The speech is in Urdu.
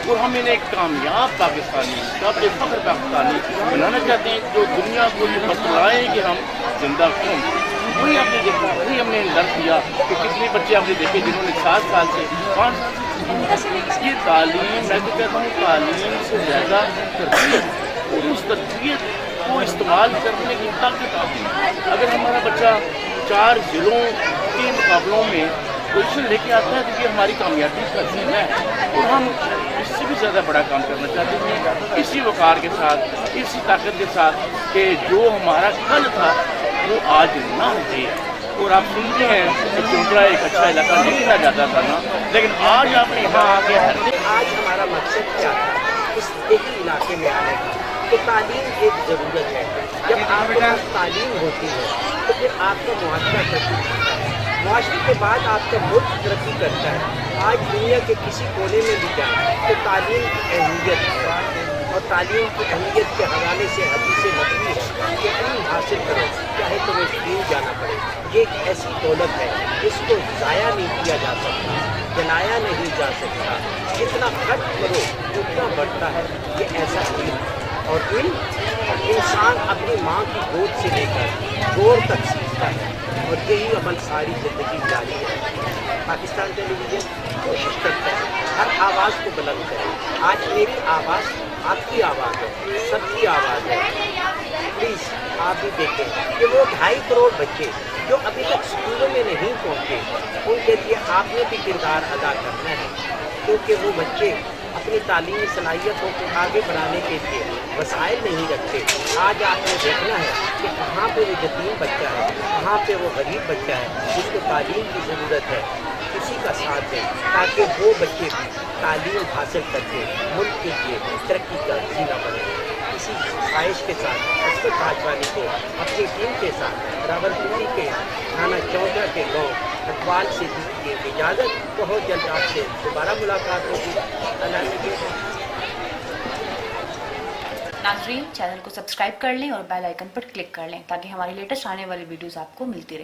اور ہم انہیں ایک کامیاب پاکستانی قابل فخر پاکستانی بنانا چاہتے ہیں، جو دنیا کو یہ بتلائیں کہ ہم زندہ کیوں ہیں۔ وہی آپ نے دیکھا، وہی ہم نے درد کیا کہ کتنے بچے آپ نے دیکھے جنہوں نے 7 سال سے 5 سال سے یہ تعلیم، میں تو کہتا ہوں تعلیم سے زیادہ تربیت، اور اس تربیت کو استعمال کرنے کی طاقت آتی ہے۔ اگر ہمارا بچہ 4 ضلعوں کے مقابلوں میں پوزیشن لے کے آتا ہے تو یہ ہماری کامیابی کا ذریعہ ہے، اور ہم اس سے بھی زیادہ بڑا کام کرنا چاہتے ہیں اسی وقار کے ساتھ، اسی طاقت کے ساتھ کہ جو ہمارا کل تھا وہ آج نہ رہے۔ اور آپ سنتے ہیں کہ چوٹرا ایک اچھا علاقہ نہیں کہا جاتا تھا نا، لیکن آج آپ نے یہاں آ کے آج ہمارا مقصد کیا تھا اس دیہی علاقے میں آنے کا؟ تو تعلیم ایک ضرورت ہے۔ جب آپ کے پاس تعلیم ہوتی ہے تو پھر آپ کا معاشرہ ترقی کرتا ہے، معاشرے کے بعد آپ کا ملک ترقی کرتا ہے۔ آج دنیا کے کسی کونے میں بھی جائیں تو تعلیم کی اہمیت ہے، اور تعلیم کی اہمیت کے حوالے سے حدیث نبوی ہے کہ علم حاصل کرو چاہے تمہیں دین جانا پڑے۔ یہ ایک ایسی دولت ہے جس کو ضائع نہیں کیا جا سکتا، جلایا نہیں جا سکتا، جتنا خرچ کرو اتنا بڑھتا ہے۔ یہ ایسا علم ہے، اور علم انسان اپنی ماں کی گود سے لے کر گور تک سیکھتا ہے، اور یہی عمل ساری زندگی جاری ہے۔ پاکستان ٹیلی ویژن کوشش کرتا ہے ہر آواز کو بلند کرے۔ آج میری آواز آپ کی آواز ہے، سب کی آواز ہے۔ پلیز آپ بھی دیکھیں کہ وہ 2.5 کروڑ بچے جو ابھی تک اسکولوں میں نہیں پہنچے، ان کے لیے آپ نے بھی کردار ادا کرنا ہے، کیونکہ وہ بچے اپنی تعلیمی صلاحیتوں کو آگے بڑھانے کے لیے وسائل نہیں رکھتے۔ آج آپ نے دیکھنا ہے کہ کہاں پہ وہ یتیم بچہ ہے، کہاں پہ وہ غریب بچہ ہے جس کو تعلیم کی ضرورت ہے، کسی کا ساتھ دیں تاکہ وہ بچے بھی تعلیم حاصل کر کے ملک کے لیے ترقی کا زینہ بنے۔ اسی خواہش کے ساتھ اسکر تاجوانی کو اپنی ٹیم کے ساتھ راولپنڈی کے تھانہ چوٹرا کے گاؤں اقبال سے دیجیے اجازت۔ بہت جلد آپ سے دوبارہ ملاقات ہوگی۔ اللہ حافظ۔ ناظرین، چینل کو سبسکرائب کر لیں اور بیل آئیکن پر کلک کر لیں تاکہ ہماری لیٹسٹ آنے والی ویڈیوز آپ کو ملتی رہیں۔